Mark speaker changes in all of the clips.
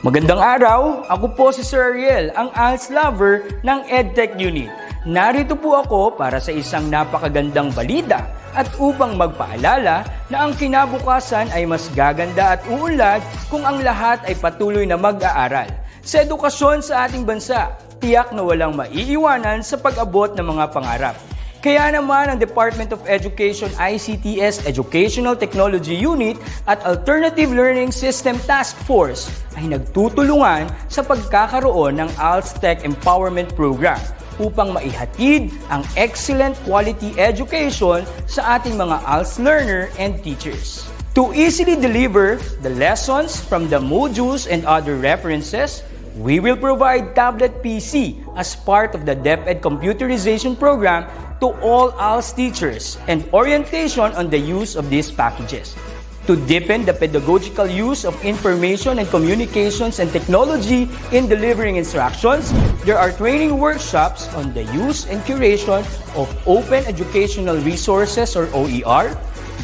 Speaker 1: Magandang araw, ako po si Sir Ariel, ang ALS lover ng EdTech Unit. Narito po ako para sa isang napakagandang balita at upang magpaalala na ang kinabukasan ay mas gaganda at uunlad kung ang lahat ay patuloy na mag-aaral. Sa edukasyon sa ating bansa, tiyak na walang maiiwanan sa pag-abot ng mga pangarap. Kaya naman ang Department of Education ICT's Educational Technology Unit at Alternative Learning System Task Force ay nagtutulungan sa pagkakaroon ng ALS Tech Empowerment Program upang maihatid ang excellent quality education sa ating mga ALS learner and teachers. To easily deliver the lessons from the modules and other references, we will provide tablet PC as part of the DepEd computerization program to all ALS teachers and orientation on the use of these packages. To deepen the pedagogical use of information and communications and technology in delivering instructions, there are training workshops on the use and curation of open educational resources or OER,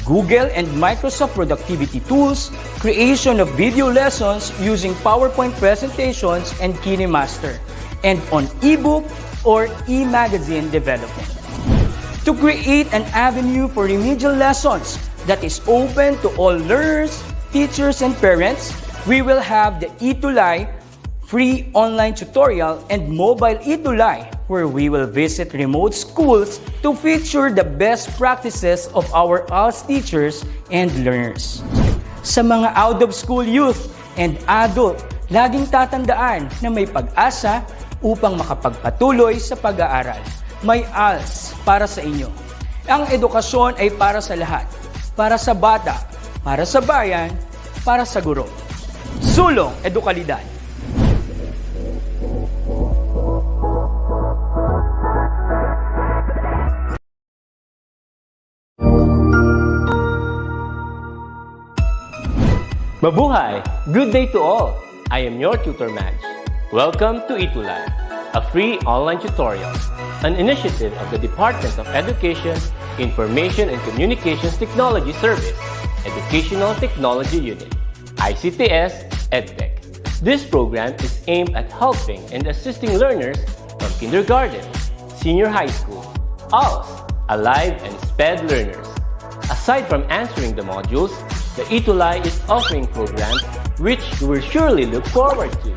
Speaker 1: Google and Microsoft productivity tools, creation of video lessons using PowerPoint presentations and KineMaster, and on ebook or e-magazine development. To create an avenue for remedial lessons that is open to all learners, teachers, and parents, we will have the ETUlay free online tutorial and mobile ETUlay, where we will visit remote schools to feature the best practices of our ALS teachers and learners. Sa mga out-of-school youth and adult, laging tatandaan na may pag-asa upang makapagpatuloy sa pag-aaral. May ALS para sa inyo. Ang edukasyon ay para sa lahat. Para sa bata, para sa bayan, para sa guro. Sulong Edukalidad.
Speaker 2: Mabuhay! Good day to all! I am your tutor Madge. Welcome to ETUlay, a free online tutorial, an initiative of the Department of Education, Information and Communications Technology Service, Educational Technology Unit, ICT's EdTech. This program is aimed at helping and assisting learners from kindergarten, senior high school, ALS, Alive and SPED learners. Aside from answering the modules, the ETUlay is offering programs which you will surely look forward to.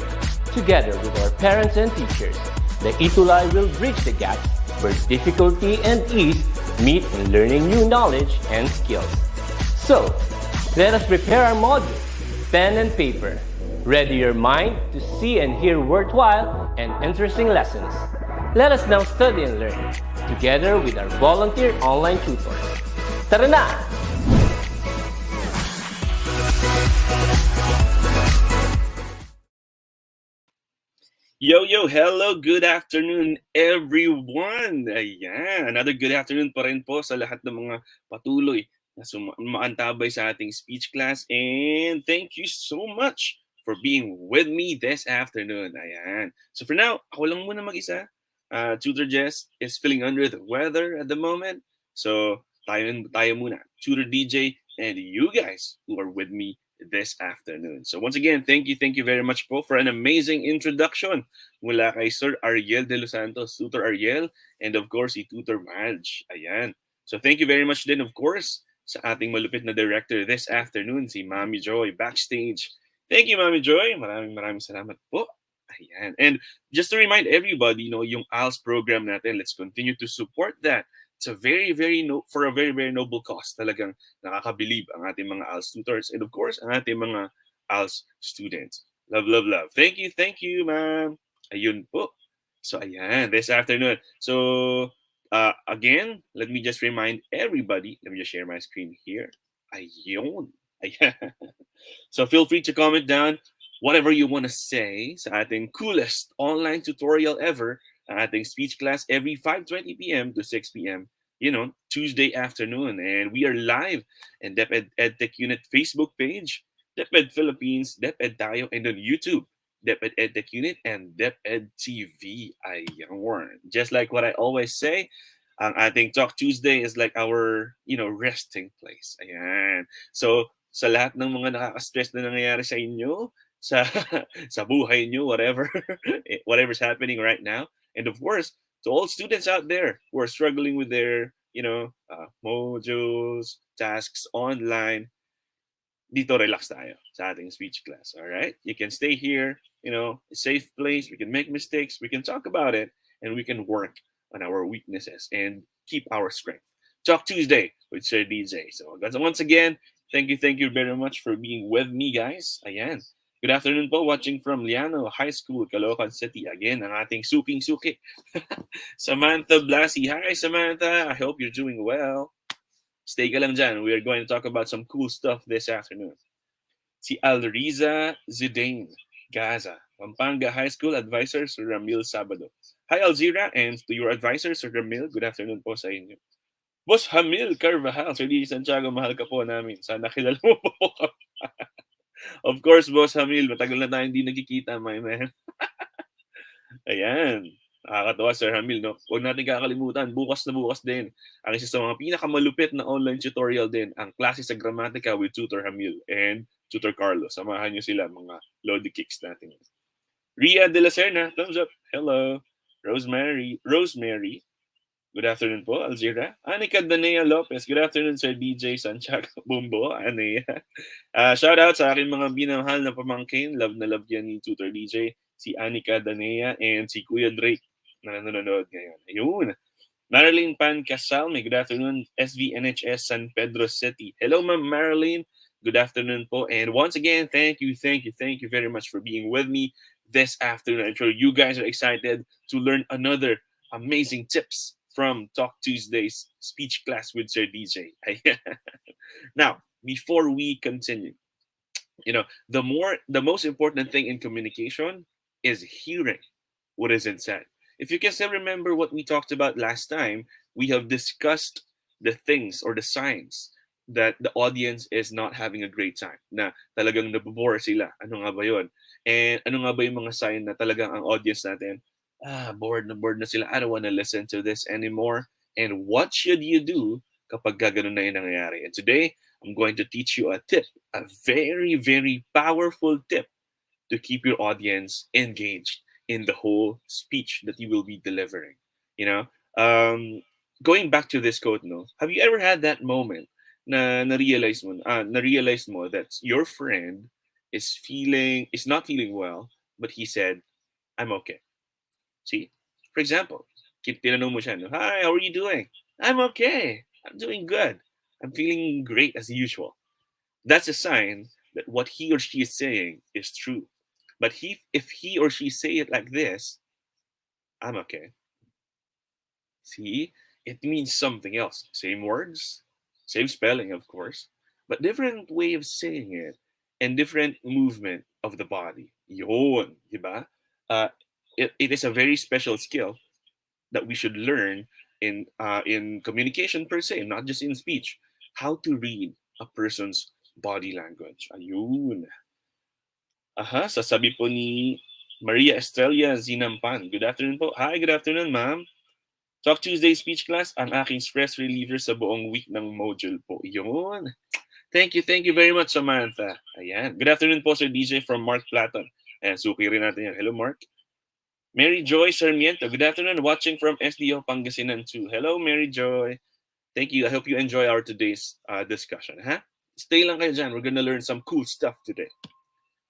Speaker 2: Together with our parents and teachers, the ETUlay will bridge the gap where difficulty and ease meet in learning new knowledge and skills. So, let us prepare our modules, pen and paper. Ready your mind to see and hear worthwhile and interesting lessons. Let us now study and learn, together with our volunteer online tutors. Tara na!
Speaker 3: Yo, hello, good afternoon everyone! Ayan, another good afternoon pa rin po sa lahat ng mga patuloy na maantabay sa ating speech class, and thank you so much for being with me this afternoon. Ayan. So for now, ako lang muna mag-isa. Tutor Jess is feeling under the weather at the moment. So tayo muna. Tutor DJ and you guys who are with me this afternoon. So once again, thank you very much po for an amazing introduction mula kay Sir Ariel de Los Santos, Tutor Ariel, and of course, si Tutor Madge. Ayan. So thank you very much din, of course, sa ating malupit na director this afternoon, si Mami Joy, backstage. Thank you, Mami Joy. Maraming salamat po. Ayan. And just to remind everybody, yung ALS program natin, let's continue to support that. It's a very noble cause. Talagang nakakabilib ang ating mga ALS tutors and of course, ang ating mga ALS students. Love. Thank you, ma'am. Ayun po. So, ayan, this afternoon. So, again, let me just remind everybody. Let me just share my screen here. Ayun. Ayan. So, feel free to comment down whatever you want to say sa ating coolest online tutorial ever, ang ating speech class every 5:20 p.m. to 6 p.m. Tuesday afternoon. And we are live in DepEd EdTech Unit Facebook page, DepEd Philippines, DepEd Tayo, and on YouTube, DepEd EdTech Unit, and DepEd TV. Ayan. Just like what I always say, ang ating Talk Tuesday is like our, resting place. Ayan. So, sa lahat ng mga nakaka-stress na nangyayari sa inyo, sa sa buhay nyo, whatever whatever's happening right now. And of course, to all students out there who are struggling with their, modules, tasks online, dito relax tayo sa ating speech class. All right? You can stay here, a safe place. We can make mistakes. We can talk about it, and we can work on our weaknesses and keep our strength. Talk Tuesday with Sir DJ. So, guys, once again, thank you very much for being with me, guys. Ayan. Good afternoon po, watching from Liano High School, Caloocan City. Again, ang ating suking-suki, Samantha Blasi. Hi, Samantha. I hope you're doing well. Stay ka lang dyan. We are going to talk about some cool stuff this afternoon. Si Alriza Zidane, Gaza, Pampanga High School Advisor, Sir Ramil Sabado. Hi, Alzira, and to your advisor, Sir Ramil, good afternoon po sa inyo. Boss Hamil Carvajal, Sir Didi Santiago, mahal ka po namin. Sana kilala mo po. Of course, Boss Hamil, matagal na tayo hindi nagkikita, my man. Ayan. Nakakatawa, Sir Hamil, no? Huwag natin kakalimutan, bukas na bukas din. Ang isa sa mga pinakamalupit na online tutorial din, ang klase sa gramatika with Tutor Hamil and Tutor Carlo. Samahan nyo sila, mga Lodi Kicks natin. Ria De La Serna, thumbs up. Hello. Rosemary, good afternoon po, Alzira. Anika Danea Lopez, good afternoon, Sir DJ Santiago Bumbo. Anea. Shout out sa aking mga binamahal na pamangkin. Love na love yan ni Tutor DJ. Si Anika Danea and si Kuya Drake na nanonood ngayon. Ayun. Marilyn Pan Casalme, good afternoon, SVNHS San Pedro City. Hello, Ma'am Marilyn. Good afternoon po. And once again, thank you very much for being with me this afternoon. I'm sure you guys are excited to learn another amazing tips from Talk Tuesday's speech class with Sir DJ. Now, before we continue, the most important thing in communication is hearing what isn't said. If you can still remember what we talked about last time, we have discussed the things or the signs that the audience is not having a great time, na talagang nabobore sila. Ano nga ba yun? And ano nga ba yung mga sign na talagang ang audience natin, bored na sila, I don't want to listen to this anymore. And what should you do kapag ganun na yung nangyayari? And today, I'm going to teach you a tip, a very, very powerful tip to keep your audience engaged in the whole speech that you will be delivering. Going back to this quote, no, have you ever had that moment na-realize mo that your friend is not feeling well, but he said, I'm okay. See, for example, tinanong mo siya, no, hi, how are you doing? I'm okay. I'm doing good. I'm feeling great as usual. That's a sign that what he or she is saying is true. But if he or she say it like this, I'm okay. See, it means something else. Same words, same spelling, of course, but different way of saying it and different movement of the body. Yun, diba? It is a very special skill that we should learn in communication per se, not just in speech. How to read a person's body language. Ayun. Sasabi po ni Maria Estrella Zinampan. Good afternoon po. Hi, good afternoon, ma'am. Talk Tuesday speech class, ang aking stress reliever sa buong week ng module po. Yun. Thank you very much, Samantha. Ayan. Good afternoon po, Sir DJ from Mark Platon. Ayan, suki rin natin yan. Hello, Mark. Mary Joy Sarmiento. Good afternoon, watching from SDO Pangasinan too. Hello, Mary Joy. Thank you. I hope you enjoy our today's discussion. Stay lang kayo dyan. We're gonna learn some cool stuff today.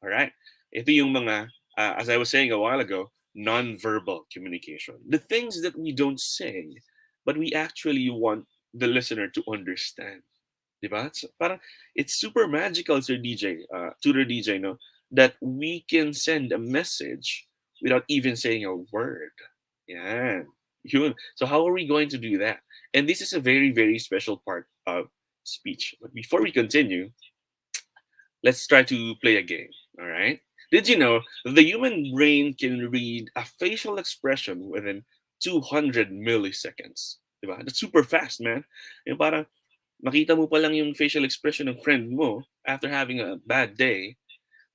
Speaker 3: All right. Ito yung mga, as I was saying a while ago, non-verbal communication. The things that we don't say, but we actually want the listener to understand. Diba? So, parang it's super magical, Sir DJ, Tutor DJ, no, that we can send a message without even saying a word. Yan. Yun. So how are we going to do that? And this is a very, very special part of speech. But before we continue, let's try to play a game. All right. Did you know the human brain can read a facial expression within 200 milliseconds? Diba? That's super fast, man. Yung parang makita mo pa lang yung facial expression ng friend mo after having a bad day,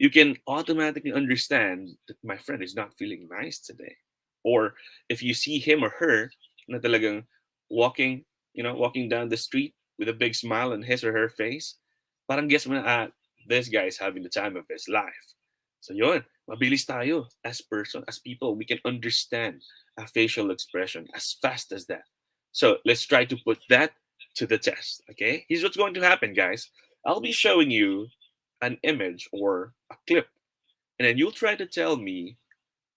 Speaker 3: you can automatically understand that my friend is not feeling nice today. Or if you see him or her na talagang walking down the street with a big smile on his or her face, parang guess mo na, this guy is having the time of his life. So yun, mabilis tayo as person, as people. We can understand a facial expression as fast as that. So let's try to put that to the test. Okay, here's what's going to happen, guys. I'll be showing you an image or a clip, and then you'll try to tell me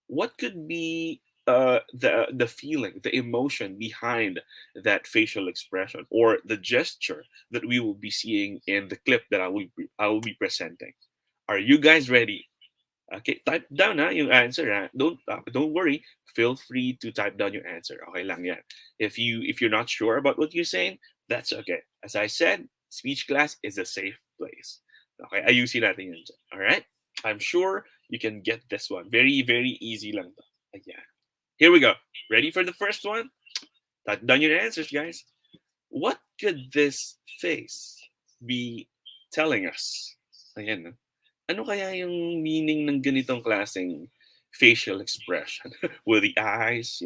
Speaker 3: what could be the feeling, the emotion behind that facial expression or the gesture that we will be seeing in the clip that I will be presenting. Are you guys ready? Okay, type down yung answer ha. Don't worry. Feel free to type down your answer. Okay lang yan. If you're not sure about what you're saying, that's okay. As I said, speech class is a safe place. Okay, ayusin natin yun dyan. All right? I'm sure you can get this one. Very, very easy lang to. Ayan. Here we go. Ready for the first one? Type down your answers, guys. What could this face be telling us? Ayan, no? Ano kaya yung meaning ng ganitong klaseng facial expression? With the eyes,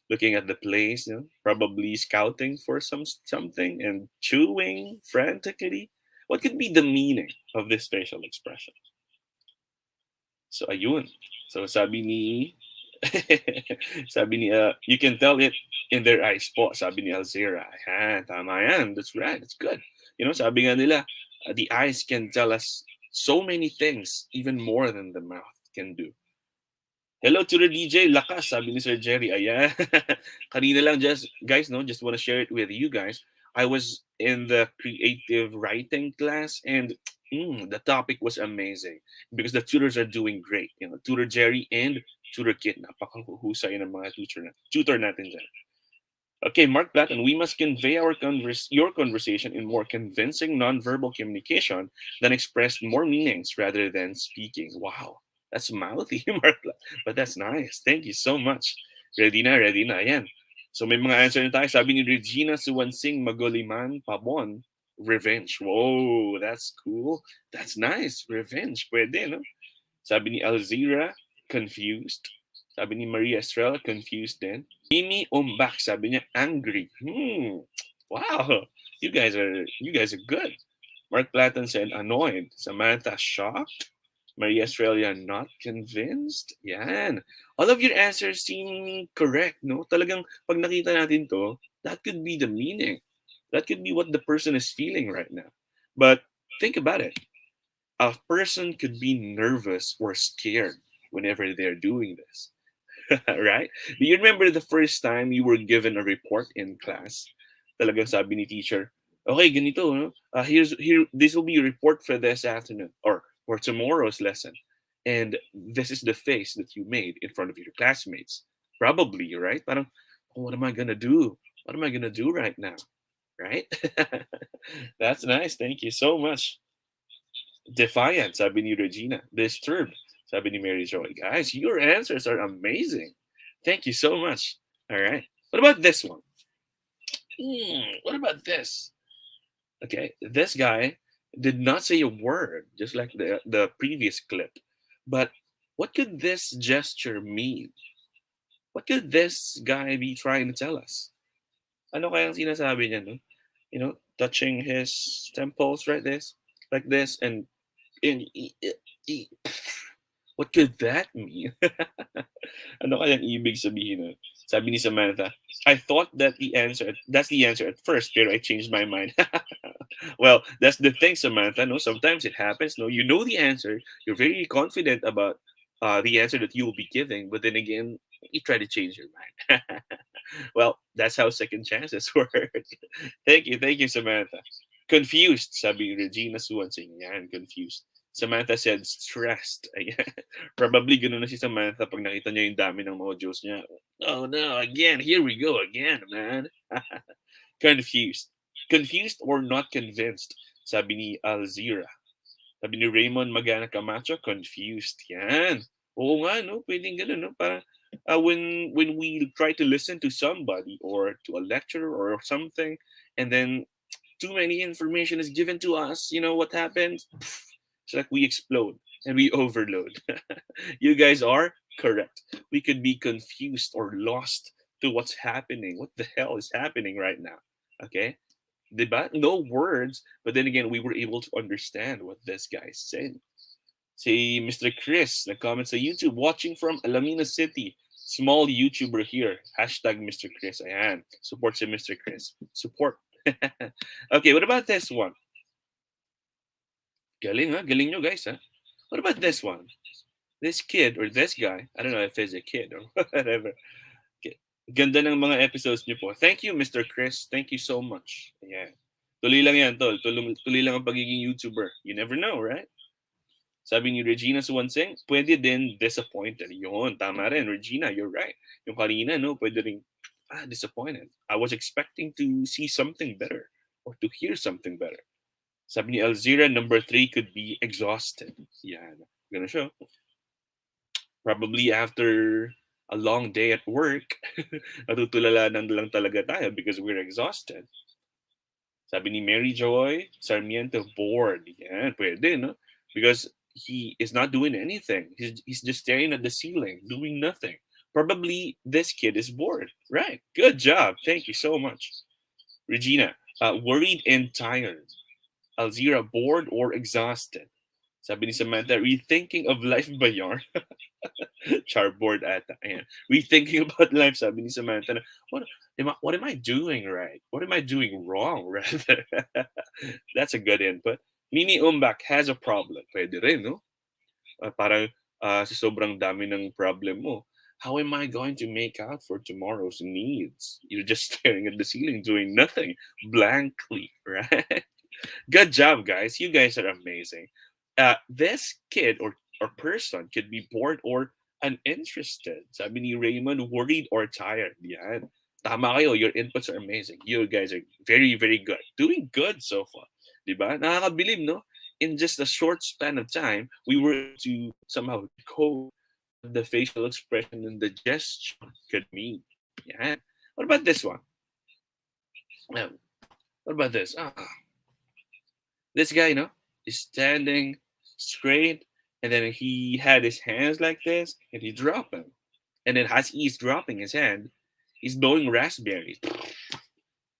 Speaker 3: looking at the place, probably scouting for something and chewing frantically. What could be the meaning of this facial expression? So ayun. So sabi ni sabi ni you can tell it in their eyes po, sabi ni Alzira. Ayan, tama yan. That's right. That's good. Sabi nga nila, the eyes can tell us so many things, even more than the mouth can do. Hello to the DJ, lakas, sabi ni Sir Jerry. Ayan. Kanina lang, guys, just want to share it with you guys. I was in the creative writing class and the topic was amazing because the tutors are doing great. Tutor Jerry and Tutor Kit, napakahusay ng mga tutor natin dyan. Okay, Mark Platten, we must convey your conversation in more convincing nonverbal communication than express more meanings rather than speaking. Wow, that's mouthy, Mark Platten. But that's nice. Thank you so much. Ready na. Ayan. So may mga answer na tayo. Sabi ni Regina Suwansing Magoliman Pabon, revenge. Whoa, that's cool. That's nice. Revenge. Pwede, no? Sabi ni Alzira, confused. Sabi ni Maria Estrella, confused din. Mimi Umbak, sabi niya, angry. Wow. You guys are good. Mark Platten said, annoyed. Samantha, shocked. Maria Estrella, not convinced. Yan. All of your answers seem correct, no? Talagang pag nakita natin to, that could be the meaning. That could be what the person is feeling right now. But think about it. A person could be nervous or scared whenever they're doing this. Right? Do you remember the first time you were given a report in class? Talagang sabi ni teacher, okay, ganito, no? This will be a report for this afternoon or for tomorrow's lesson. And this is the face that you made in front of your classmates. Probably, right? Parang, what am I gonna do? What am I gonna do right now? Right? That's nice. Thank you so much. Defiant, sabi ni Regina. Disturbed, sabi ni Mary Joy. Guys, your answers are amazing. Thank you so much. All right. What about this one? What about this? Okay, this guy did not say a word, just like the previous clip. But what could this gesture mean? What could this guy be trying to tell us? Ano kayang sinasabi niya, no? Touching his temples like this, and what could that mean? Ano kayang ibig sabihin nun? Sabi ni Samantha, I thought that's the answer at first, pero I changed my mind. Well, that's the thing, Samantha. No, sometimes it happens. No, you know the answer. You're very confident about the answer that you will be giving, but then again, you try to change your mind. Well, that's how second chances work. Thank you, Samantha. Confused, sabi Regina Suwansing. Yan, confused. Samantha said stressed. Ayan. Probably ganoon na si Samantha pag nakita niya yung dami ng modules niya. Oh no, again, here we go again, man. Confused. Confused or not convinced, sabi ni Alzira. Sabi ni Raymond Magana Camacho, confused. Yan. Oo nga, no? Pwedeng ganun, no? Parang when we try to listen to somebody or to a lecturer or something, and then too many information is given to us, you know what happens? It's like we explode and we overload. You guys are correct. We could be confused or lost to what's happening. What the hell is happening right now? Okay? Diba? No words, but then again, we were able to understand what this guy is saying. Si Mr. Chris, nag-comment sa YouTube, watching from Alamina City. Small YouTuber here. Hashtag Mr. Chris. Ayan. Support si Mr. Chris. Support. Okay, what about this one? Galing, ha? Galing nyo, guys, ha? What about this one? This kid or this guy, I don't know if he's a kid or whatever. Okay. Ganda ng mga episodes niyo po. Thank you, Mr. Chris. Thank you so much. Ayan. Tuloy lang yan, tol. Tuloy lang ang pagiging YouTuber. You never know, right? Sabi ni Regina Suwanseng, pwede din disappointed. Yun, tama rin. Regina, you're right. Yung kanina, no, pwede rin, disappointed. I was expecting to see something better or to hear something better. Sabi ni Alzira, number 3 could be exhausted. Yan. Gonna show. Probably after a long day at work, natutulalanan lang talaga tayo because we're exhausted. Sabi ni Mary Joy Sarmiento, bored. Yan, pwede, no? Because he is not doing anything. He's just staring at the ceiling, doing nothing. Probably this kid is bored. Right. Good job. Thank you so much. Regina, worried and tired. Alzira, bored or exhausted. Sabi ni Samantha, rethinking of life ba yarn? Charboard ata. Ayan. Rethinking about life, sabi ni Samantha, what am I doing right? What am I doing wrong, rather? That's a good input. Mimi Umbak has a problem. Pwede rin, no? Parang sa sobrang dami ng problem mo, how am I going to make out for tomorrow's needs? You're just staring at the ceiling, doing nothing, blankly, right? Good job, guys. You guys are amazing. This kid or person could be bored or uninterested. Sabi ni Raymond, worried or tired. Yan. Tama kayo. Your inputs are amazing. You guys are very, very good. Doing good so far. Diba? Nakakabilib, no? In just a short span of time, we were to somehow decode the facial expression and the gesture could mean. Yan. What about this one? What about this? This guy, is standing straight, and then he had his hands like this, and he dropped them. And then as he's dropping his hand, he's blowing raspberries.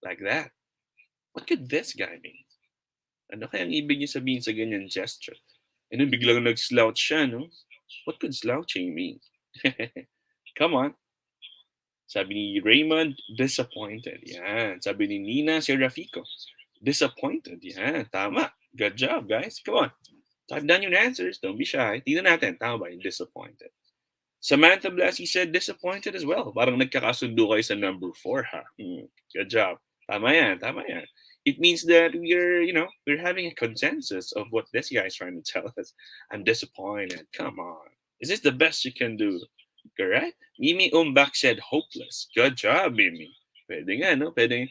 Speaker 3: Like that. What could this guy mean? Ano kayang ibig niya sabihin sa ganyan gesture? And then biglang nag-slouch siya, no? What could slouching mean? Come on. Sabi ni Raymond, disappointed. Yan. Sabi ni Nina Serafico, disappointed. Yan. Tama. Good job, guys. Come on. Type down your answers. Don't be shy. Tingnan natin. Tama ba yung disappointed? Samantha Blasey said disappointed as well. Parang nagkakasundo kayo sa number 4, ha? Good job. Tama yan. Tama yan. It means that we're having a consensus of what this guy is trying to tell us. I'm disappointed. Come on. Is this the best you can do? Correct? Mimi Umbak said hopeless. Good job, Mimi. Pwede nga, no? Pwede.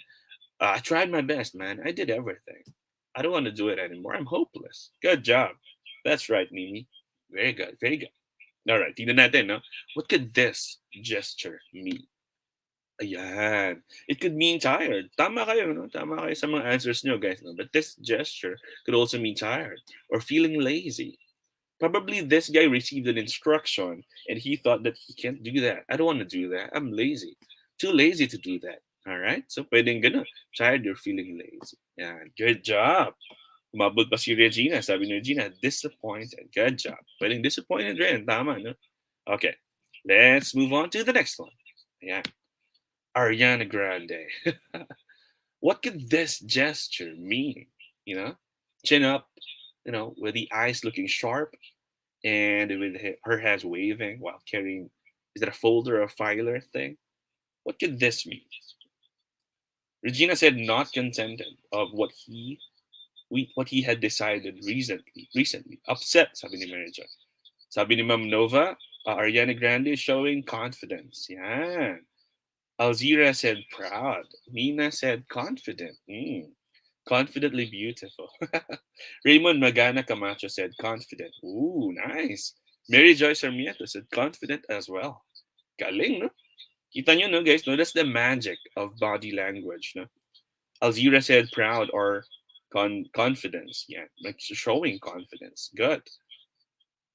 Speaker 3: I tried my best, man. I did everything. I don't want to do it anymore. I'm hopeless. Good job. That's right, Mimi. Very good. Very good. All right. Tingnan natin, no? What could this gesture mean? Ayan. It could mean tired. Tama kayo, no? Tama kayo sa mga answers nyo, guys. No? But this gesture could also mean tired or feeling lazy. Probably this guy received an instruction and he thought that he can't do that. I don't want to do that. I'm lazy. Too lazy to do that. All right? So pwedeng ganun. Tired or feeling lazy. Yan. Good job. Umabot pa si Regina. Sabi ni Regina, disappointed. Good job. Pwedeng disappointed rin. Tama, no? Okay. Let's move on to the next one. Ayan. Ariana Grande. What could this gesture mean? Chin up, with the eyes looking sharp and with her hands waving while carrying, is that a folder or filer thing? What could this mean? Regina said not contented of what he had decided recently. Upset, sabi ni Manager. Sabi ni Ma'am Nova, Ariana Grande is showing confidence. Yan. Alzira said proud. Nina said confident. Confidently beautiful. Raymond Magana Camacho said confident. Ooh, nice. Mary Joy Sarmiento said confident as well. Galing, no? Kita nyo, no, guys? No, that's the magic of body language, no? Alzira said proud or confidence. Yeah, like showing confidence. Good.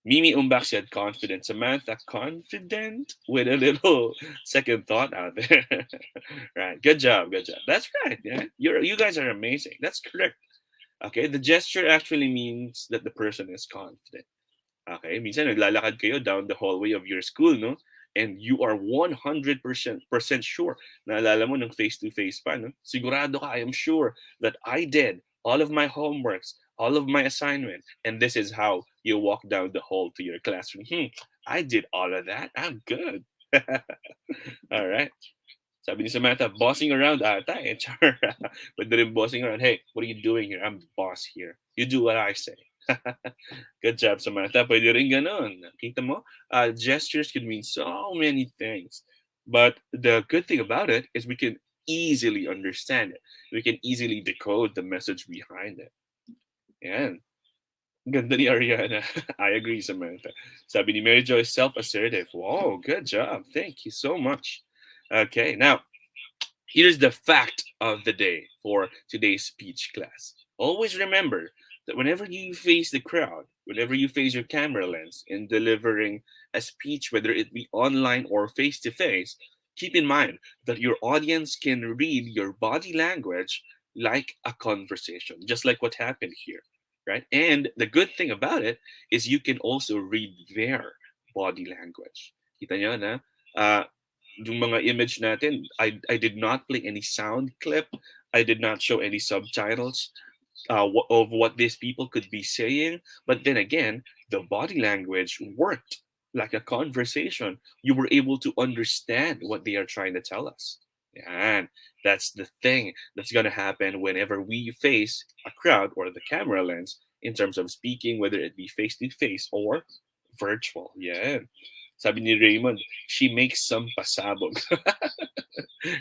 Speaker 3: Mimi Umbak said confident. Samantha, confident with a little second thought out there. Right. Good job. Good job. That's right. Yeah. You guys are amazing. That's correct. Okay. The gesture actually means that the person is confident. Okay, minsan naglalakad kayo down the hallway of your school, no? And you are 100% sure, naalala mo ng face-to-face pa, no? Sigurado ka, I am sure that I did all of my homeworks, all of my assignment, and this is how you walk down the hall to your classroom. I did all of that. I'm good. All right. Sabi ni Samantha, bossing around ata eh. Char. Pwede rin bossing around. Hey, what are you doing here? I'm the boss here. You do what I say. Good job, Samantha. Pwede rin ganun. Kita mo? Gestures can mean so many things. But the good thing about it is we can easily understand it. We can easily decode the message behind it. Yan. Ganda ni Ariana. I agree, Samantha. Sabi ni Mary Joy, self-assertive. Wow, good job. Thank you so much. Okay, now, here's the fact of the day for today's speech class. Always remember that whenever you face the crowd, whenever you face your camera lens in delivering a speech, whether it be online or face to face, keep in mind that your audience can read your body language like a conversation, just like what happened here, right? And the good thing about it is you can also read their body language. Kita nyo na? Yung mga image natin, I did not play any sound clip. I did not show any subtitles of what these people could be saying. But then again, the body language worked like a conversation. You were able to understand what they are trying to tell us. And that's the thing that's going to happen whenever we face a crowd or the camera lens in terms of speaking, whether it be face to face or virtual. Yeah. Sabi ni Raymond, she makes some pasabog.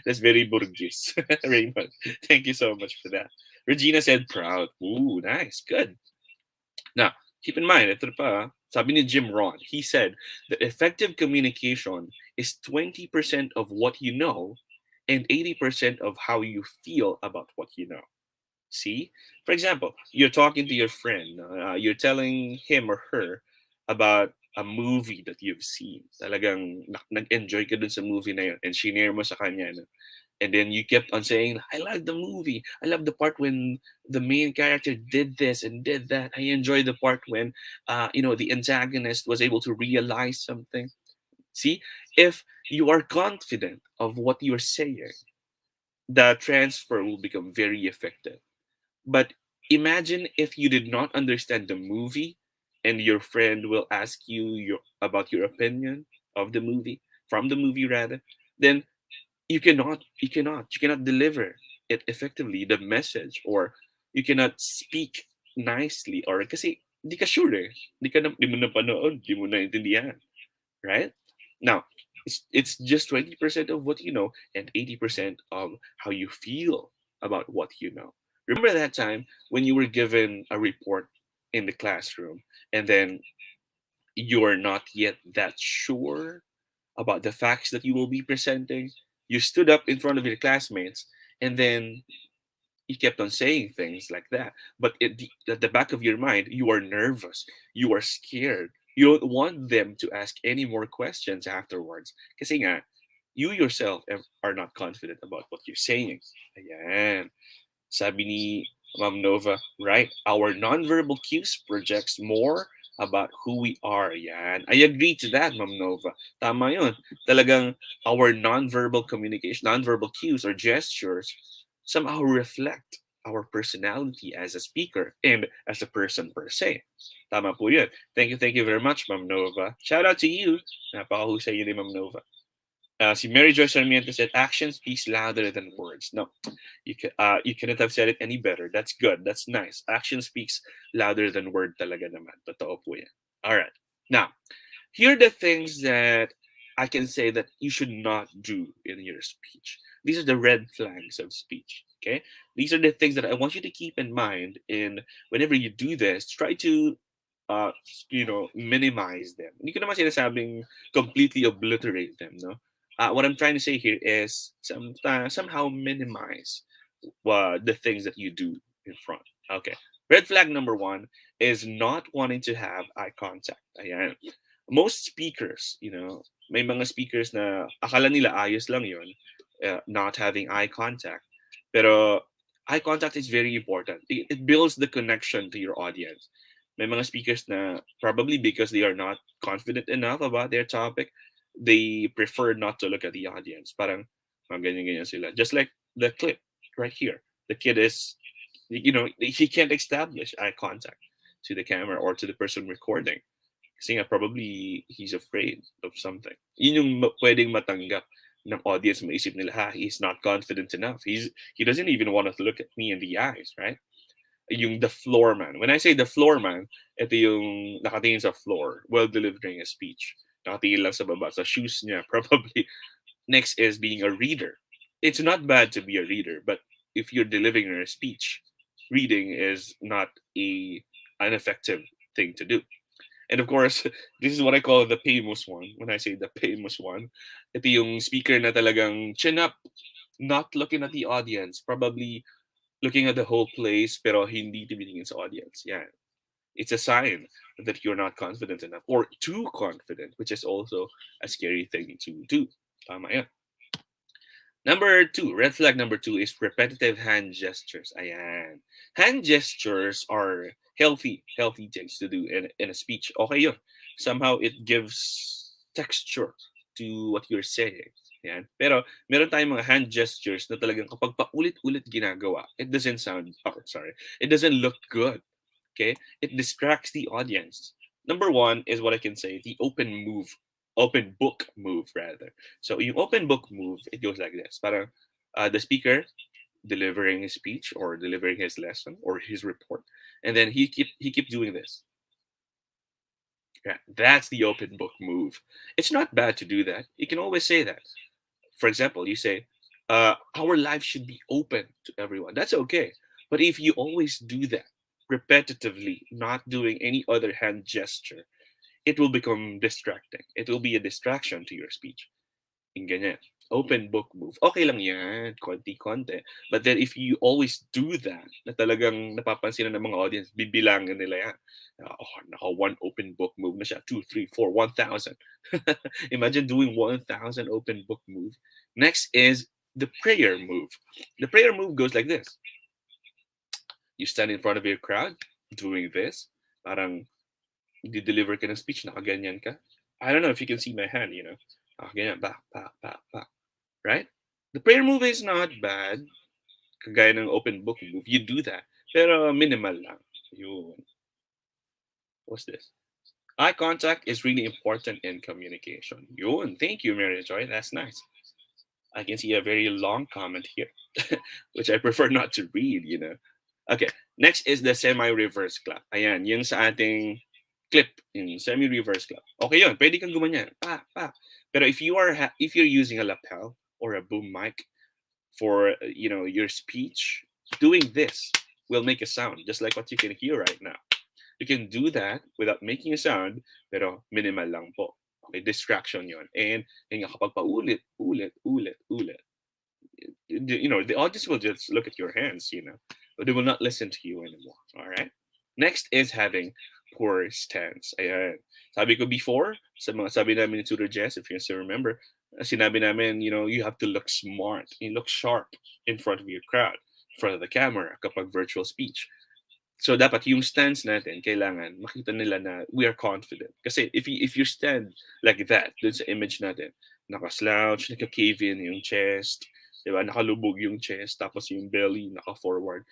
Speaker 3: That's very Burgess. Raymond, thank you so much for that. Regina said proud. Ooh, nice. Good. Now, keep in mind, ito pa, sabi ni Jim Rohn, he said that effective communication is 20% of what you know and 80% of how you feel about what you know. See? For example, you're talking to your friend, you're telling him or her about a movie that you've seen. Talagang nag-enjoy ka dun sa movie na yun and shinare mo sa kanya. No? And then you kept on saying, I love the movie. I love the part when the main character did this and did that. I enjoy the part when, the antagonist was able to realize something. See, if you are confident of what you're saying, the transfer will become very effective. But imagine if you did not understand the movie and your friend will ask you about your opinion of the movie, from the movie rather, then you cannot deliver it effectively, the message, or you cannot speak nicely, or kasi di ka sure eh. Di mo napanood, di mo naintindihan, right? Now, it's just 20% of what you know and 80% of how you feel about what you know. Remember that time when you were given a report in the classroom and then you are not yet that sure about the facts that you will be presenting? You stood up in front of your classmates and then you kept on saying things like that. But at the back of your mind, you are nervous. You are scared. You don't want them to ask any more questions afterwards. Kasi nga, you yourself are not confident about what you're saying. Ayan. Sabi ni Ma'am Nova, right? Our nonverbal cues projects more about who we are. Yan. I agree to that, Ma'am Nova. Tama yun. Talagang our nonverbal communication, nonverbal cues or gestures somehow reflect our personality as a speaker and as a person per se. Tama po yun. Thank you very much, Ma'am Nova. Shout out to you. Napakahusay yun ni Ma'am Nova. Si Mary Joyce Sarmiento said, action speaks louder than words. No, you couldn't have said it any better. That's good. That's nice. Action speaks louder than word talaga naman. Totoo po yan. All right. Now, here are the things that I can say that you should not do in your speech. These are the red flags of speech. Okay? These are the things that I want you to keep in mind. And whenever you do this, try to minimize them. Hindi ko naman sinasabing completely obliterate them, no? What I'm trying to say here is somehow minimize the things that you do in front. Okay. Red flag number one is not wanting to have eye contact. Ayan. Most speakers, may mga speakers na akala nila ayos lang yun, not having eye contact. Pero eye contact is very important. It builds the connection to your audience. May mga speakers na probably because they are not confident enough about their topic, they prefer not to look at the audience. Parang ganyan-ganyan sila. Just like the clip right here. The kid is, he can't establish eye contact to the camera or to the person recording. Kasi nga, probably he's afraid of something. Yun yung pwedeng matanggap ng audience. Maisip nila, he's not confident enough. He doesn't even want to look at me in the eyes, right? Yung the floor man. When I say the floor man, ito yung nakatingin sa floor while delivering a speech. Nakatingin lang sa baba, sa shoes niya, probably. Next is being a reader. It's not bad to be a reader, but if you're delivering a speech, reading is not an effective thing to do. And of course, this is what I call the famous one. When I say the famous one, ito yung speaker na talagang chin up, not looking at the audience, probably looking at the whole place, pero hindi tinitingin sa audience. Yeah. It's a sign that you're not confident enough or too confident, which is also a scary thing to do. Tama yan. Number two, red flag number two is repetitive hand gestures. Ayan. Hand gestures are healthy things to do in a speech. Okay yun. Somehow it gives texture to what you're saying. Ayan. Pero meron tayong mga hand gestures na talagang kapag paulit-ulit ginagawa, it doesn't it doesn't look good. Okay? It distracts the audience. Number one is what I can say, the open book move rather. So yung open book move, it goes like this. Parang the speaker delivering his speech or delivering his lesson or his report, and then he keep doing this. Yeah, that's the open book move. It's not bad to do that. You can always say that. For example, you say, our life should be open to everyone. That's okay. But if you always do that repetitively, not doing any other hand gesture, it will become distracting. It will be a distraction to your speech. Yung ganyan. Open book move. Okay lang yan, konti-konti. But then if you always do that, na talagang napapansin na ng mga audience, bibilangin nila yan. Naka one open book move na siya. 2, 3, 4, 1,000. Imagine doing 1,000 open book move. Next is the prayer move. The prayer move goes like this. You stand in front of your crowd doing this. Parang deliver ka ng speech, nakaganyan ka. I don't know if you can see my hand, Nakaganyan, back, right? The prayer move is not bad. Kagaya ng open book move, you do that. Pero minimal lang. Yun. What's this? Eye contact is really important in communication. Yun. Thank you, Mary Joy. That's nice. I can see a very long comment here, which I prefer not to read, Okay. Next is the semi-reverse clap. Ayan, yung sa ating clip, in semi-reverse clap. Okay yun, pwede kang gumanyan. Pero if you're using a lapel or a boom mic for your speech, doing this will make a sound, just like what you can hear right now. You can do that without making a sound, pero minimal lang po. Okay, distraction yon. And kapag paulit, ulit, the audience will just look at your hands, but they will not listen to you anymore. All right. Next is having poor stance. Ayan. Sabi ko before, sabi namin ni Tutor Jess, if you still remember, sinabi namin, you have to look smart, you look sharp in front of your crowd, in front of the camera, kapag virtual speech. So dapat yung stance natin, kailangan makita nila na we are confident. Kasi if you stand like that, dun sa image natin, naka-slouch, naka-cave in yung chest, diba? Nakalubog yung chest, tapos yung belly naka-forward.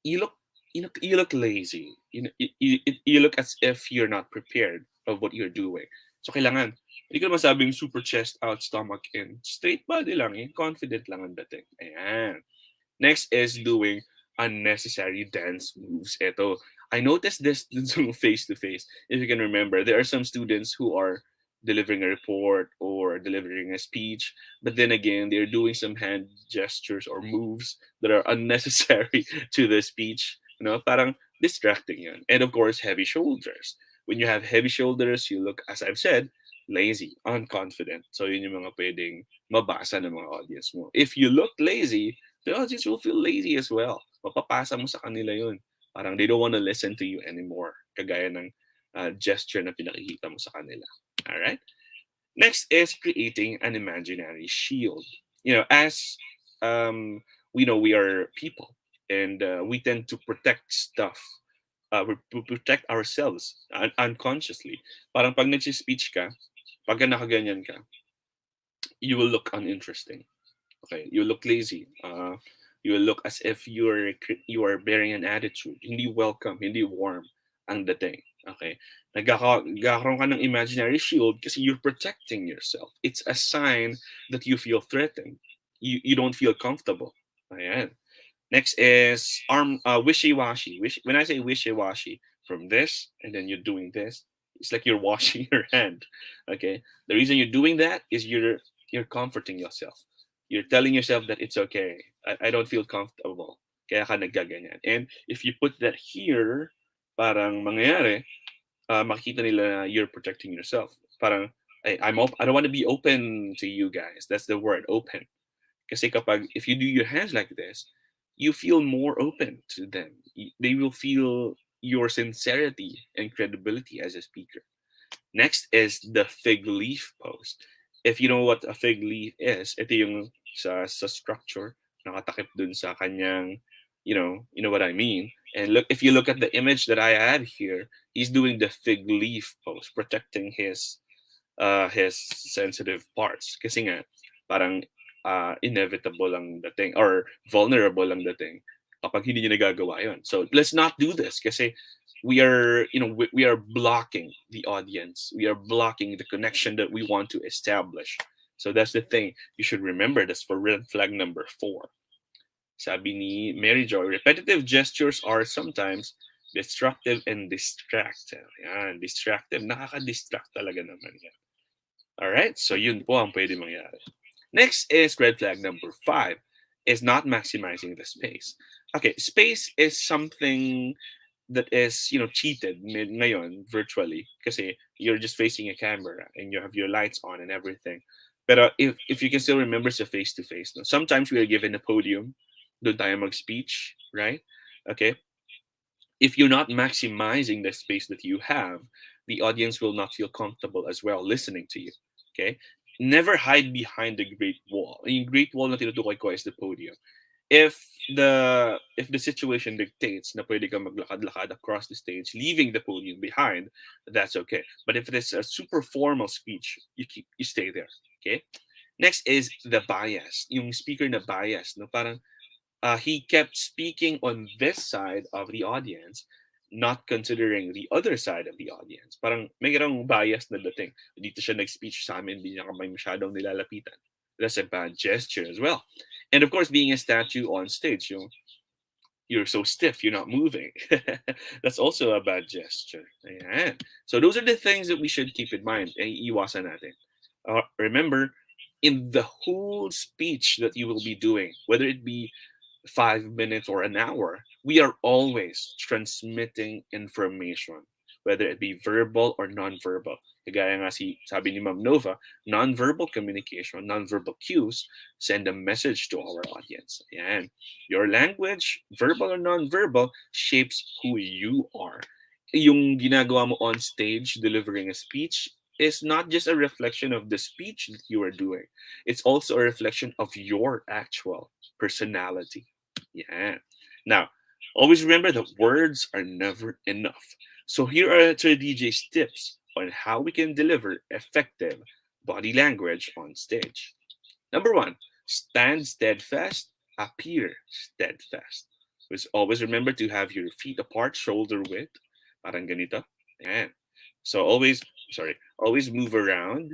Speaker 3: You look lazy. You look as if you're not prepared of what you're doing. So kailangan, hindi ko naman sabing super chest out, stomach in. Straight body lang, confident lang ang dating. Ayan. Next is doing unnecessary dance moves. Eto, I noticed this face-to-face. If you can remember, there are some students who are delivering a report or delivering a speech, but then again, they're doing some hand gestures or moves that are unnecessary to the speech. Parang distracting yan. And of course, heavy shoulders. When you have heavy shoulders, you look, as I've said, lazy, unconfident. So yun yung mga pwedeng mabasa ng mga audience mo. If you look lazy, the audience will feel lazy as well. Mapapasa mo sa kanila yun. Parang they don't want to listen to you anymore. Kagaya ng gesture na pinakikita mo sa kanila. All right? Next is creating an imaginary shield. As we know, we are people and we tend to protect stuff we protect ourselves unconsciously. Parang pag nag-speech ka, pagka nakaganyan ka, you will look uninteresting. Okay, you look lazy. You will look as if you are bearing an attitude. Hindi welcome, hindi warm ang dating. Okay, nagkakaroon ka ng imaginary shield kasi you're protecting yourself. It's a sign that you feel threatened. You don't feel comfortable. Ayan. Next is wishy-washy. When I say wishy-washy, from this and then you're doing this, it's like you're washing your hand. Okay, the reason you're doing that is you're comforting yourself. You're telling yourself that it's okay. I don't feel comfortable. Kaya ka naggaganyan. And if you put that here, parang mangyayari, makikita nila na you're protecting yourself. Parang, I don't want to be open to you guys. That's the word, open. Kasi kapag, if you do your hands like this, you feel more open to them. They will feel your sincerity and credibility as a speaker. Next is the fig leaf pose. If you know what a fig leaf is, ito yung sa structure, nakatakip dun sa kanyang, you know what I mean. And look, if you look at the image that I have here, he's doing the fig leaf pose, protecting his sensitive parts. Kasi nga, parang inevitable lang dating or vulnerable lang dating kapag hindi niya nagagawa yun. So let's not do this kasi we are, we are blocking the audience. We are blocking the connection that we want to establish. So that's the thing. You should remember this for red flag number 4. Sabi ni Mary Jo, repetitive gestures are sometimes destructive and distractive. Yan, distractive. Nakaka-distract talaga naman yan. Alright, so yun po ang pwede mangyari. Next is red flag number 5, is not maximizing the space. Okay, space is something that is, cheated ngayon virtually kasi you're just facing a camera and you have your lights on and everything. But if you can still remember sa face-to-face, no? Sometimes we are given a podium, doon tayo mag-speech, right? Okay, if you're not maximizing the space that you have, the audience will not feel comfortable as well listening to you. Okay? Never hide behind the great wall. Yung great wall na tinutukoy ko is the podium. If the situation dictates na pwede kang maglakad-lakad across the stage, leaving the podium behind, that's okay. But if it is a super formal speech, you stay there. Okay? Next is the bias. Yung speaker na bias, no? Parang he kept speaking on this side of the audience, not considering the other side of the audience. Parang may ganang bias na dating. Dito siya nag-speech sa amin, hindi niya kamay masyadong nilalapitan. That's a bad gesture as well. And of course, being a statue on stage, you're so stiff, you're not moving. That's also a bad gesture. Ayan. So those are the things that we should keep in mind. Iwasan natin. Remember, in the whole speech that you will be doing, whether it be 5 minutes or an hour, we are always transmitting information, whether it be verbal or non-verbal. Kagaya nga sabi ni Ma'am Nova, non-verbal communication, non-verbal cues send a message to our audience. Ayan. Your language, verbal or non-verbal, shapes who you are. Yung ginagawa mo on stage, delivering a speech, is not just a reflection of the speech that you are doing. It's also a reflection of your actual personality. Yeah. Now, always remember that words are never enough. So here are DJ's tips on how we can deliver effective body language on stage. Number 1, stand steadfast, appear steadfast. Always remember to have your feet apart, shoulder width. Parang ganito. Ayan. So always move around.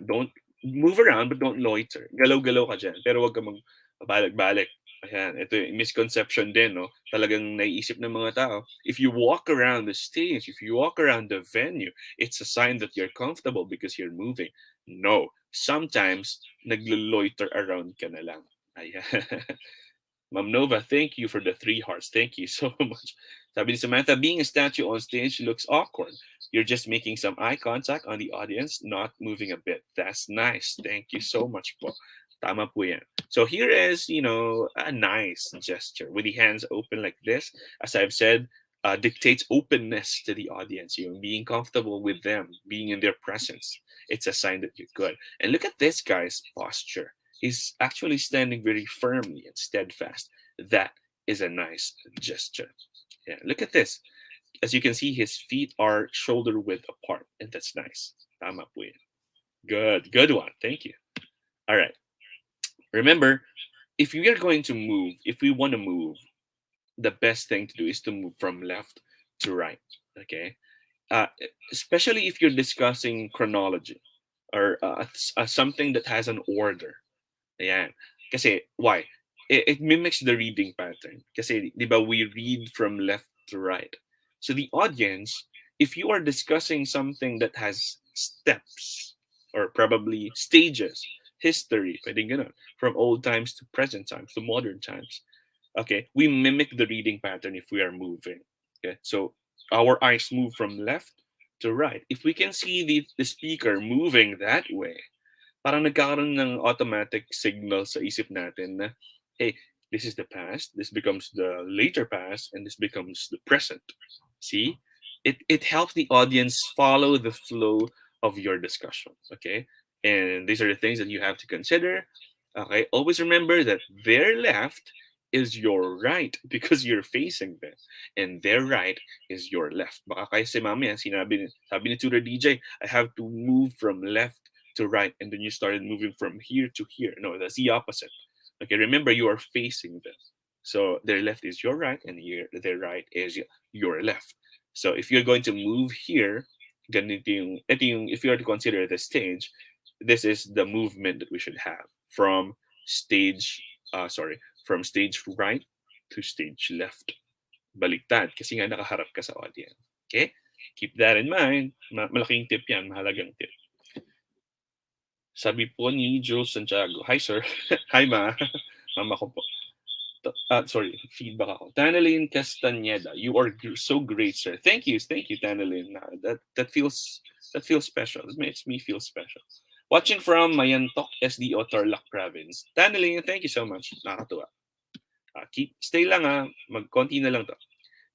Speaker 3: Don't move around but don't loiter. Galaw-galaw ka dyan, pero wag ka magbalik-balik. Ayan, ito yung misconception din, no? Talagang naiisip ng mga tao, if you walk around the stage, if you walk around the venue, it's a sign that you're comfortable because you're moving. No, sometimes naglo-loiter around ka na lang. Ayan. Ma'am Nova, thank you for the 3 hearts. Thank you so much. Sabi ni Samantha, being a statue on stage looks awkward. You're just making some eye contact on the audience, not moving a bit. That's nice. Thank you so much po. Tama po yan. So here is, a nice gesture with the hands open like this. As I've said, dictates openness to the audience. Being comfortable with them, being in their presence. It's a sign that you're good. And look at this guy's posture. He's actually standing very firmly and steadfast. That is a nice gesture. Yeah, look at this. as you can see, his feet are shoulder width apart, and that's nice. Tama po yan. Good one. Thank you. All right. Remember, if we are going to move, if we want to move, the best thing to do is to move from left to right. Okay. uh, Especially if you're discussing chronology or something that has an order. Ayan. Kasi, why? It mimics the reading pattern. Kasi, di ba, we read from left to right. So the audience, if you are discussing something that has steps or probably stages, history, pwedeng ganun, from old times to present times to modern times, okay, we mimic the reading pattern if we are moving. Okay, so our eyes move from left to right. If we can see the speaker moving that way, parang nagkakaroon ng automatic signal sa isip natin na, hey, this is the past, this becomes the later past, and this becomes the present. See? It helps the audience follow the flow of your discussion. Okay? And these are the things that you have to consider. Okay? Always remember that their left is your right because you're facing them. And their right is your left. Baka kasi mamaya, sabi ni Tutor DJ, I have to move from left to right, and then you started moving from here to here. No, that's the opposite. Okay, remember you are facing them. So their left is your right, and their right is your left. So if you're going to move here, if you are to consider the stage, this is the movement that we should have from stage, from stage right to stage left. Baliktad, kasi nga nakaharap ka sa audience. Okay? Keep that in mind. Malaking tip yan, mahalagang tip. Sabi po ni Jules Santiago, hi sir. Hi ma. Mama ko po. Sorry, feedback ako. Tanalyn Castaneda, you are so great, sir. Thank you, Tanalyn. That feels special. It makes me feel special. Watching from Mayantok, SDO, Tarlac Province. Tanalyn, thank you so much. Nakakatuwa. Stay lang magkonti na lang to.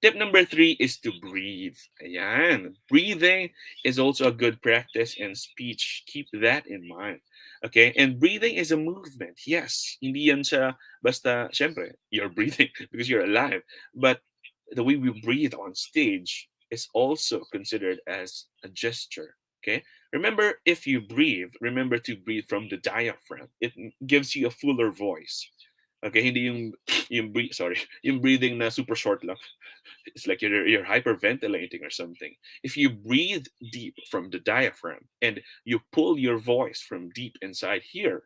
Speaker 3: Tip number 3 is to breathe. Ayan. Breathing is also a good practice in speech. Keep that in mind. Okay? And breathing is a movement. Yes. Hindi yan siya basta, syempre, you're breathing because you're alive. But the way we breathe on stage is also considered as a gesture. Okay? Remember, if you breathe, remember to breathe from the diaphragm. It gives you a fuller voice. Okay, hindi yung breathing na super short lang. It's like you're hyperventilating or something. If you breathe deep from the diaphragm and you pull your voice from deep inside here,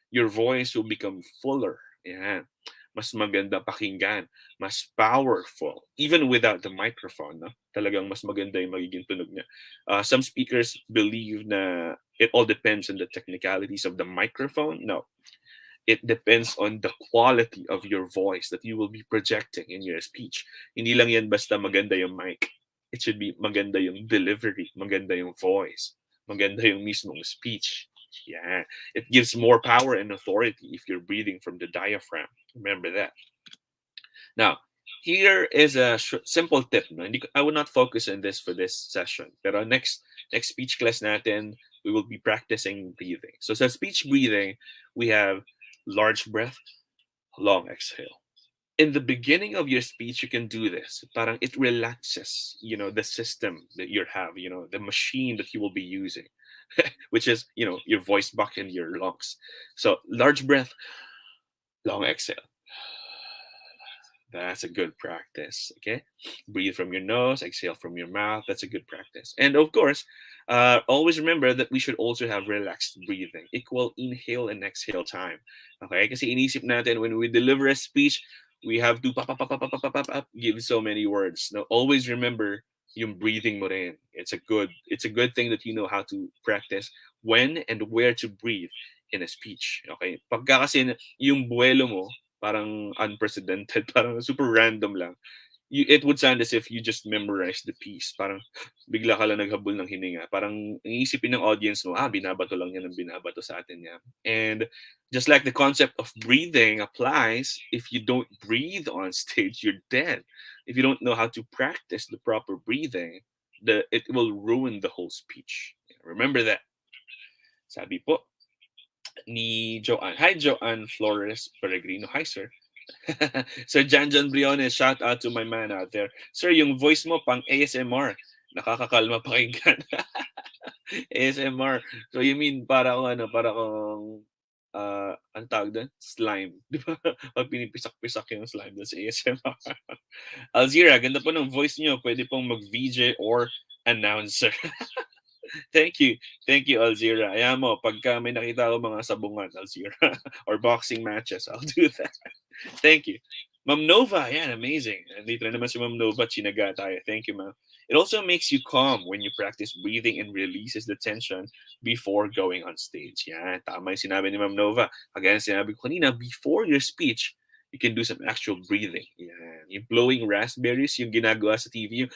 Speaker 3: your voice will become fuller. Yan. Mas maganda pakinggan, mas powerful, even without the microphone. No? Talagang mas maganda yung magiging tunog niya. Some speakers believe na it all depends on the technicalities of the microphone. No. It depends on the quality of your voice that you will be projecting in your speech. Hindi lang yan basta maganda yung mic. It should be maganda yung delivery, maganda yung voice, maganda yung mismong speech. Yeah, it gives more power and authority if you're breathing from the diaphragm. Remember that. Now, here is a simple tip. No? I will not focus on this for this session. Pero next speech class natin, we will be practicing breathing. So sa speech breathing, we have large breath, long exhale. In the beginning of your speech, you can do this. Parang it relaxes, the system that you have, the machine that you will be using, which is, your voice box and your lungs. So large breath, long exhale. That's a good practice. Okay, breathe from your nose, exhale from your mouth. That's a good practice. And of course, always remember that we should also have relaxed breathing, equal inhale and exhale time. Okay, kasi inisip natin when we deliver a speech, we have to give so many words. Now, always remember yung breathing mo rin. It's a good thing that you know how to practice when and where to breathe in a speech. Okay, pagka kasi yung buwelo mo parang unprecedented, parang super random lang. It would sound as if you just memorized the piece. Parang bigla ka lang naghabol ng hininga. Parang iisipin ng audience mo, binabato lang yan ng binabato sa atin niya. And just like the concept of breathing applies, if you don't breathe on stage, you're dead. If you don't know how to practice the proper breathing, it will ruin the whole speech. Remember that. Sabi po ni Joanne. Hi, Joanne Flores Peregrino. Hi, sir. So John Briones, shout out to my man out there. Sir, yung voice mo pang ASMR. Nakakakalma pakinggan. ASMR. So you mean para akong ano, para akong ang tawag doon? Slime. Di ba? Pag pinipisak-pisak yung slime doon sa ASMR. Alzira, ganda po ng voice niyo. Pwede pong mag-VJ or announcer. Thank you. Thank you, Alzira. Ayan mo, pagka may nakita ko mga sabungan, Alzira, or boxing matches, I'll do that. Thank you. Ma'am Nova, yan, amazing. Dito na naman si Ma'am Nova, chinaga tayo. Thank you, ma'am. It also makes you calm when you practice breathing and releases the tension before going on stage. Yan, tama yung sinabi ni Ma'am Nova. Again, sinabi ko kanina, before your speech, you can do some actual breathing. Yan. Yung blowing raspberries, yung ginagawa sa TV, yung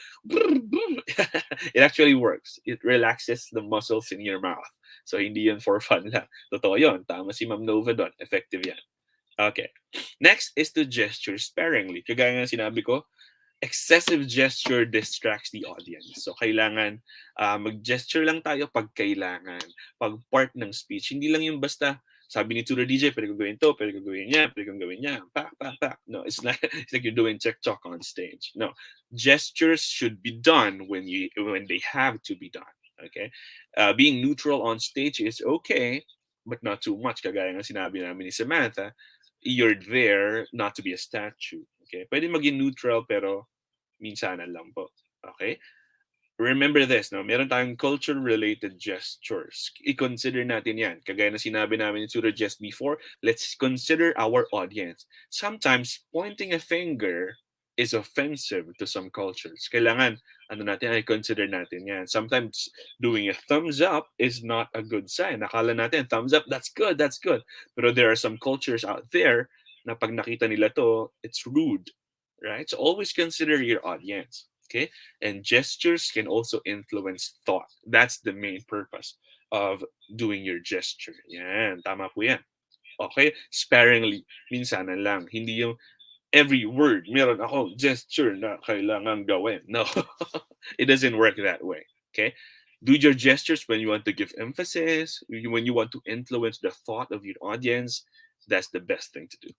Speaker 3: it actually works. It relaxes the muscles in your mouth. So, hindi yan for fun lang. Totoo yun. Tama si Ma'am Nova doon. Effective yan. Okay. Next is to gesture sparingly. Kagaya nga sinabi ko, excessive gesture distracts the audience. So, kailangan mag-gesture lang tayo pag kailangan. Pag part ng speech. Hindi lang yung basta, sabi ni Tutor DJ, pwede kong gawin to, pwede kong gawin niya, pwede kong gawin niya. Pak, pak, pak. No, it's like you're doing TikTok on stage. No. Gestures should be done when they have to be done. Okay? Being neutral on stage is okay, but not too much. Kagaya nga sinabi namin ni Samantha, you're there not to be a statue. Okay? Pwede maging neutral pero minsanan lang po. Okay? Remember this, no? Meron tayong culture-related gestures. I-consider natin yan. Kagaya na sinabi namin ni Tutor just before, let's consider our audience. Sometimes, pointing a finger is offensive to some cultures. Kailangan, i-consider natin yan. Sometimes, doing a thumbs up is not a good sign. Nakala natin, thumbs up, that's good, that's good. Pero there are some cultures out there na pag nakita nila to, it's rude. Right? So always consider your audience. Okay? And gestures can also influence thought. That's the main purpose of doing your gesture. Yan, tama po yan. Okay? Sparingly, minsanan lang. Hindi yung every word, meron ako gesture na kailangan gawin. No, it doesn't work that way. Okay? Do your gestures when you want to give emphasis, when you want to influence the thought of your audience. That's the best thing to do.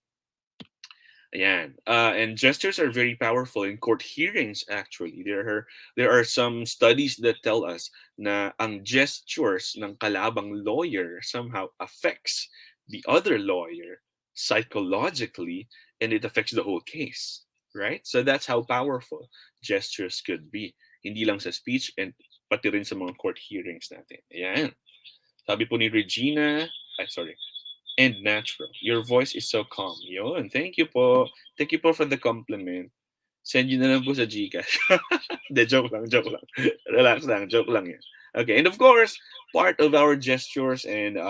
Speaker 3: Ayan. And gestures are very powerful in court hearings, actually. There are some studies that tell us na ang gestures ng kalabang lawyer somehow affects the other lawyer psychologically, and it affects the whole case. Right? So that's how powerful gestures could be. Hindi lang sa speech, and pati rin sa mga court hearings natin. Ayan. Sabi po ni Regina, sorry, and natural. Your voice is so calm. Yun. Thank you po. Thank you po for the compliment. Send you na lang po sa Gcash. De, joke lang, joke lang. Relax lang, joke lang yan. Okay, and of course, part of our gestures and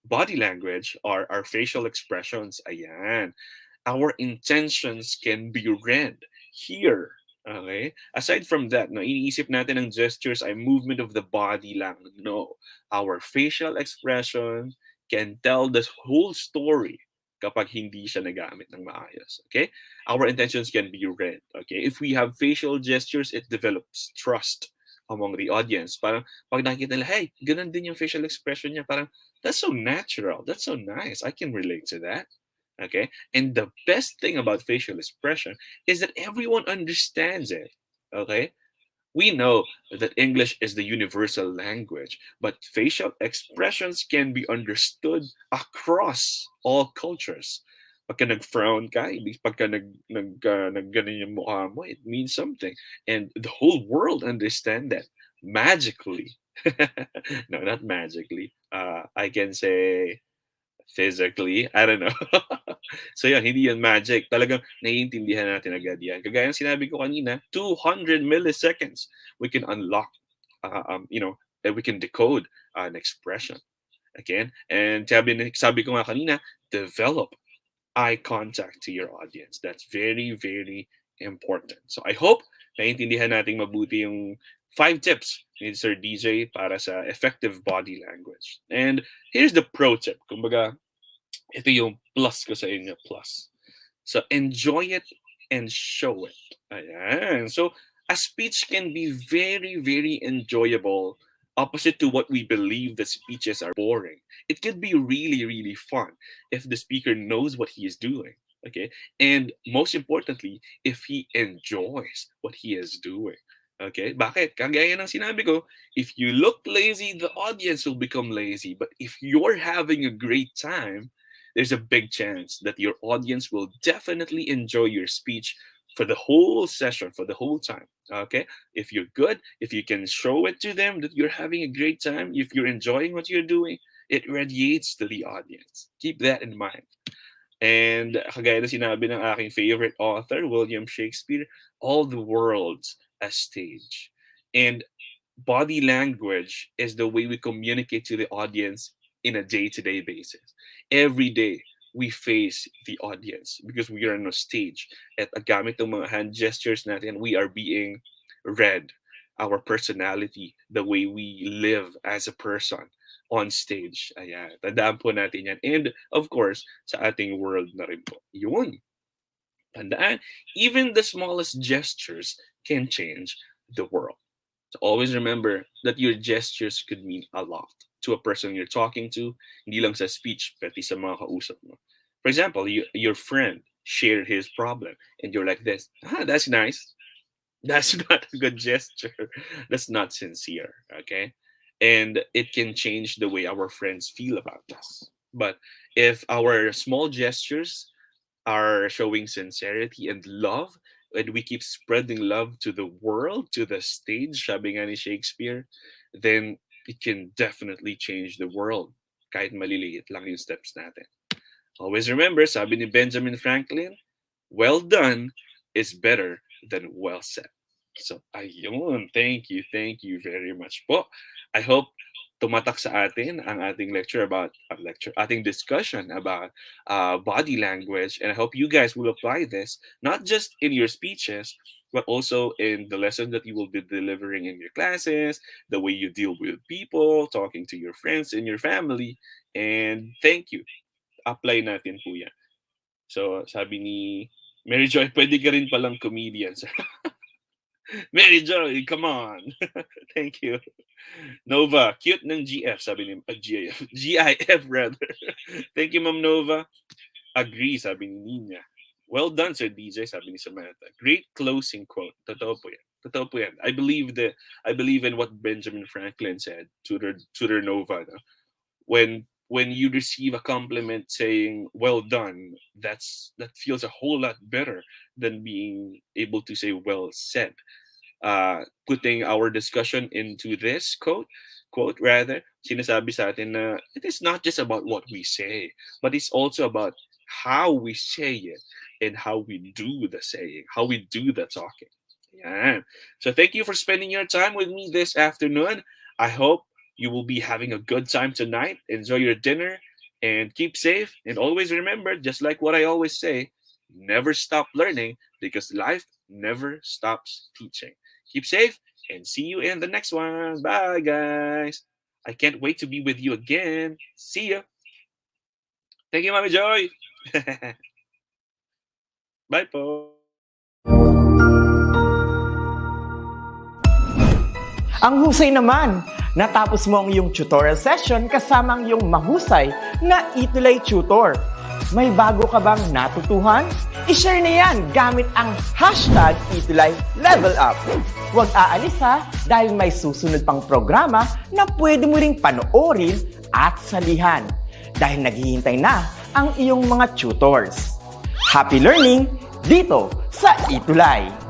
Speaker 3: body language are our facial expressions. Ayan. Our intentions can be read here. Okay? Aside from that, no, iniisip natin ang gestures ay movement of the body lang. No. Our facial expression can tell the whole story kapag hindi siya nagamit ng maayos. Okay? Our intentions can be read. Okay? If we have facial gestures, it develops trust among the audience. Parang pag nakikita nila, hey, ganun din yung facial expression niya. Parang, that's so natural. That's so nice. I can relate to that. Okay? And the best thing about facial expression is that everyone understands it. Okay? We know that English is the universal language, but facial expressions can be understood across all cultures. Pagka nag-frown ka, pagka nag-ganon yung mukha mo, it means something. And the whole world understand that magically. No, not magically. I can say physically. I don't know. So yun, hindi yan magic. Talagang naiintindihan natin agad yan. Kagaya ng sinabi ko kanina, 200 milliseconds, we can unlock, we can decode an expression. Again, and sabi ko nga kanina, develop eye contact to your audience. That's very, very important. So I hope naiintindihan natin mabuti yung 5 tips ni Sir DJ para sa effective body language. And here's the pro tip. Kumbaga, ito yung plus ko sa inyo, plus. So enjoy it and show it. Ayan. So a speech can be very, very enjoyable, opposite to what we believe that speeches are boring. It could be really, really fun if the speaker knows what he is doing. Okay, and most importantly, if he enjoys what he is doing. Okay, bakit? Kagaya ng sinabi ko, if you look lazy, the audience will become lazy. But if you're having a great time, there's a big chance that your audience will definitely enjoy your speech for the whole session, for the whole time. Okay, if you're good, if you can show it to them that you're having a great time, if you're enjoying what you're doing, it radiates to the audience. Keep that in mind. And kagaya na sinabi ng aking favorite author, William Shakespeare, all the world's a stage. And body language is the way we communicate to the audience in a day-to-day basis. Every day, we face the audience because we are on a stage. At gamit ng mga hand gestures natin, we are being read. Our personality, the way we live as a person on stage. Ayan, tandaan po natin yan. And of course, sa ating world na rin po. Yun. Tandaan, even the smallest gestures can change the world. So always remember that your gestures could mean a lot to a person you're talking to, hindi lang sa speech, pati sa mga kausap mo. For example, your friend shared his problem, and you're like this, that's nice. That's not a good gesture. That's not sincere, okay? And it can change the way our friends feel about us. But if our small gestures are showing sincerity and love, and we keep spreading love to the world, to the stage, sabi nga ni Shakespeare, then it can definitely change the world. Kahit maliliit lang yung steps natin. Always remember, sabi ni Benjamin Franklin, well done is better than well said. So, ayun. Thank you very much po. I hope tumatak sa atin ang ating ating discussion about body language, and I hope you guys will apply this not just in your speeches, but also in the lessons that you will be delivering in your classes, the way you deal with people, talking to your friends and your family. And thank you. Apply natin po yan. So, sabi ni Mary Joy, pwede ka rin palang comedian. Mary Joy, come on. Thank you. Nova, cute ng GF, sabi ni GIF. GIF rather. Thank you, Ma'am Nova. Agree, sabi ni Nina. Well done, Sir DJ, sabi ni Samantha. Great closing quote. Totoo po yan. Totoo po yan. I believe in what Benjamin Franklin said to their Nova. No? When you receive a compliment saying well done, that feels a whole lot better than being able to say well said. Putting our discussion into this quote rather, sinasabi sa atin na it is not just about what we say, but it's also about how we say it and how we do the saying, how we do the talking. Yeah. So thank you for spending your time with me this afternoon. I hope you will be having a good time tonight. Enjoy your dinner and keep safe. And always remember, just like what I always say, never stop learning because life never stops teaching. Keep safe and see you in the next one. Bye, guys. I can't wait to be with you again. See ya. Thank you, Mami Joy. Bye po.
Speaker 4: Ang husay naman! Natapos mo ang iyong tutorial session kasama ang iyong mahusay na ETUlay tutor. May bago ka bang natutuhan? I-share na yan gamit ang hashtag #ETUlayLevelUp. Huwag aalis ha, dahil may susunod pang programa na pwede mo ring panoorin at salihan. Dahil naghihintay na ang iyong mga tutors. Happy learning dito sa ETUlay!